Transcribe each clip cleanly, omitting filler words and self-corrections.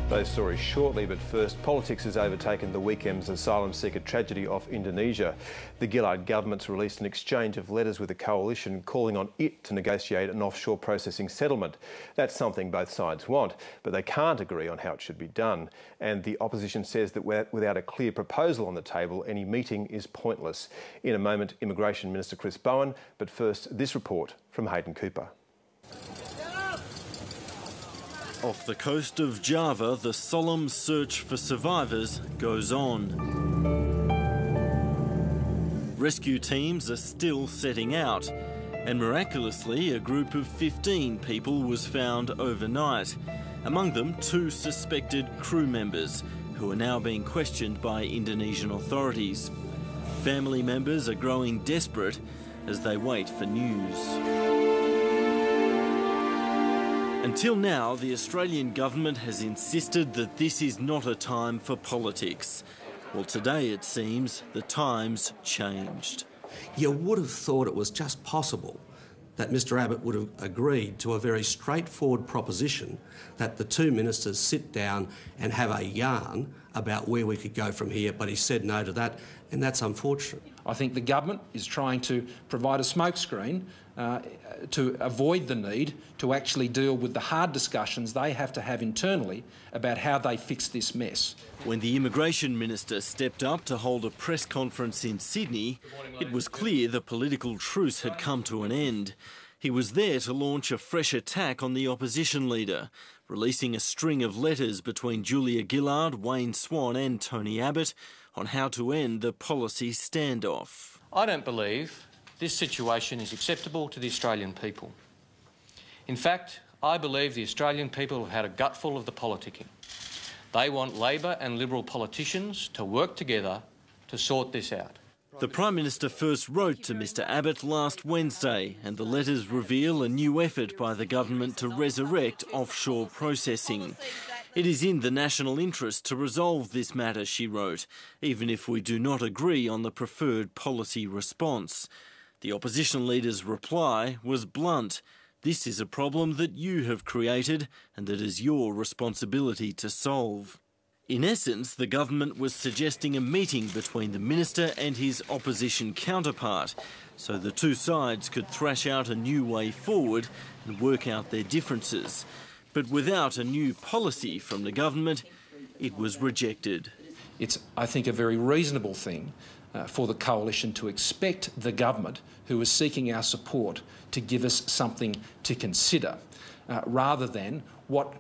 Those stories shortly, but first, politics has overtaken the weekend's asylum seeker tragedy off Indonesia. The Gillard government's released an exchange of letters with the coalition calling on it to negotiate an offshore processing settlement. That's something both sides want, but they can't agree on how it should be done. And the opposition says that without a clear proposal on the table, any meeting is pointless. In a moment, Immigration Minister Chris Bowen, but first, this report from Hayden Cooper. Off the coast of Java, the solemn search for survivors goes on. Rescue teams are still setting out, and miraculously a group of 15 people was found overnight. Among them, 2 suspected crew members, who are now being questioned by Indonesian authorities. Family members are growing desperate as they wait for news. Until now, the Australian government has insisted that this is not a time for politics. Well, today it seems the times changed. You would have thought it was just possible that Mr Abbott would have agreed to a very straightforward proposition that the 2 ministers sit down and have a yarn about where we could go from here, but he said no to that, and that's unfortunate. I think the government is trying to provide a smokescreen to avoid the need to actually deal with the hard discussions they have to have internally about how they fix this mess. When the Immigration Minister stepped up to hold a press conference in Sydney, it was clear the political truce had come to an end. He was there to launch a fresh attack on the opposition leader, releasing a string of letters between Julia Gillard, Wayne Swan and Tony Abbott on how to end the policy standoff. I don't believe this situation is acceptable to the Australian people. In fact, I believe the Australian people have had a gutful of the politicking. They want Labor and Liberal politicians to work together to sort this out. The Prime Minister first wrote to Mr Abbott last Wednesday, and the letters reveal a new effort by the government to resurrect offshore processing. It is in the national interest to resolve this matter, she wrote, even if we do not agree on the preferred policy response. The opposition leader's reply was blunt. This is a problem that you have created and that is your responsibility to solve. In essence, the government was suggesting a meeting between the minister and his opposition counterpart, so the 2 sides could thrash out a new way forward and work out their differences. But without a new policy from the government, it was rejected. It's, I think, a very reasonable thing for the coalition to expect the government, who is seeking our support, to give us something to consider, rather than what,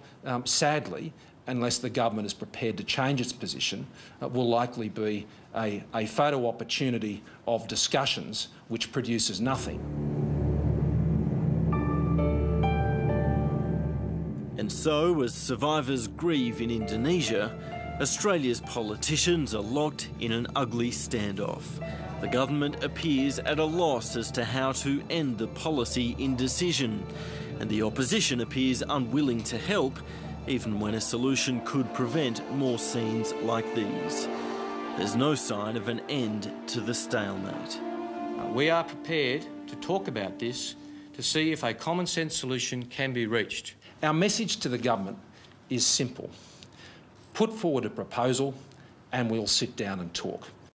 sadly, unless the government is prepared to change its position, will likely be a photo opportunity of discussions which produces nothing. And so, as survivors grieve in Indonesia, Australia's politicians are locked in an ugly standoff. The government appears at a loss as to how to end the policy indecision, and the opposition appears unwilling to help, even when a solution could prevent more scenes like these. There's no sign of an end to the stalemate. We are prepared to talk about this to see if a common sense solution can be reached. Our message to the government is simple. Put forward a proposal and we'll sit down and talk.